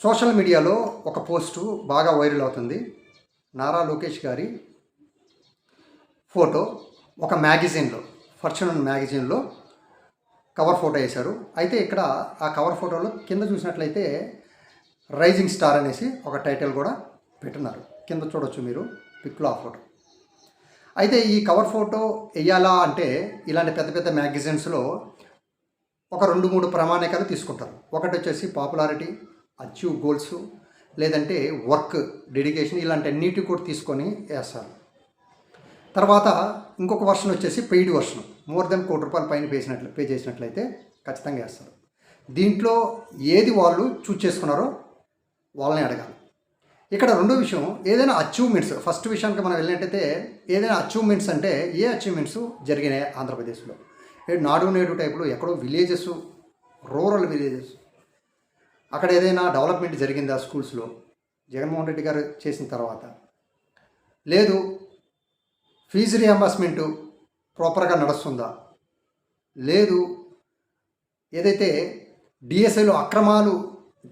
Social మీడియాలో ఒక post బాగా వైరల్ అవుతుంది. నారా లోకేష్ గారి ఫోటో ఒక మ్యాగజైన్లో, ఫార్చ్యూన్ మ్యాగజైన్లో కవర్ ఫోటో వేశారు. అయితే ఇక్కడ ఆ కవర్ ఫోటోలో కింద చూసినట్లయితే రైజింగ్ స్టార్ అనేసి ఒక టైటిల్ కూడా పెట్టున్నారు. కింద చూడొచ్చు మీరు పిక్లో ఆ ఫోటో. అయితే ఈ కవర్ ఫోటో వేయాలా అంటే ఇలాంటి పెద్ద పెద్ద మ్యాగజైన్స్లో ఒక 2-3 ప్రామాణికాలు తీసుకుంటారు. ఒకటి వచ్చేసి పాపులారిటీ, అచీవ్ గోల్స్, లేదంటే వర్క్, డెడికేషన్, ఇలాంటి అన్నిటి కూడా తీసుకొని వేస్తారు. తర్వాత ఇంకొక వర్షన్ వచ్చేసి పెయిడ్ వర్షన్, మోర్ దెన్ ₹1,00,00,000 పైన పే చేసినట్లయితే ఖచ్చితంగా వేస్తారు. దీంట్లో ఏది వాళ్ళు చూస్ చేసుకున్నారో వాళ్ళని అడగాలి. ఇక్కడ రెండో విషయం, ఏదైనా అచీవ్మెంట్స్, ఫస్ట్ విషయానికి మనం వెళ్ళినట్టయితే ఏదైనా అచీవ్మెంట్స్ అంటే ఏ అచీవ్మెంట్స్ జరిగినాయి ఆంధ్రప్రదేశ్లో? నాడు నేడు టైపులో ఎక్కడో విలేజెస్, రూరల్ విలేజెస్, అక్కడ ఏదైనా డెవలప్మెంట్ జరిగిందా స్కూల్స్లో జగన్మోహన్ రెడ్డి గారు చేసిన తర్వాత? లేదు ఫీజు రియంబర్స్మెంటు ప్రాపర్గా నడుస్తుందా? లేదు ఏదైతే డిఎస్ఐలో అక్రమాలు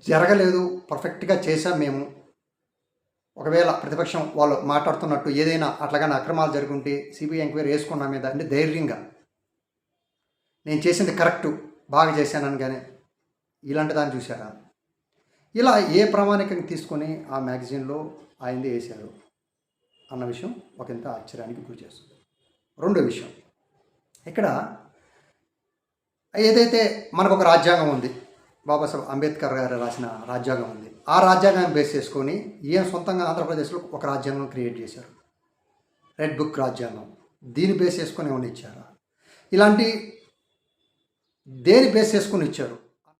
జరగలేదు, పర్ఫెక్ట్గా చేశాం మేము, ఒకవేళ ప్రతిపక్షం వాళ్ళు మాట్లాడుతున్నట్టు ఏదైనా అట్లాగానే అక్రమాలు జరుగుంటే సిబిఐ ఎంక్వైరీ వేసుకున్నా మీద అంటే ధైర్యంగా నేను చేసింది కరెక్టు, బాగా చేశానని కానీ ఇలాంటి దాన్ని చూశారా? ఇలా ఏ ప్రామాణికంగా తీసుకొని ఆ మ్యాగజైన్లో ఆయనది వేశారు అన్న విషయం ఒకంత ఆశ్చర్యానికి గురి చేస్తుంది. రెండో విషయం, ఇక్కడ ఏదైతే మనకు ఒక రాజ్యాంగం ఉంది, బాబాసాహెబ్ అంబేద్కర్ గారు రాసిన రాజ్యాంగం ఉంది. ఆ రాజ్యాంగాన్ని బేస్ చేసుకొని ఈయన సొంతంగా ఆంధ్రప్రదేశ్లో ఒక రాజ్యాంగం క్రియేట్ చేశారు, రెడ్ బుక్ రాజ్యాంగం. దీన్ని బేస్ చేసుకొని ఏమైనా ఇచ్చారా? ఇలాంటి దేని బేస్ చేసుకొని ఇచ్చారు?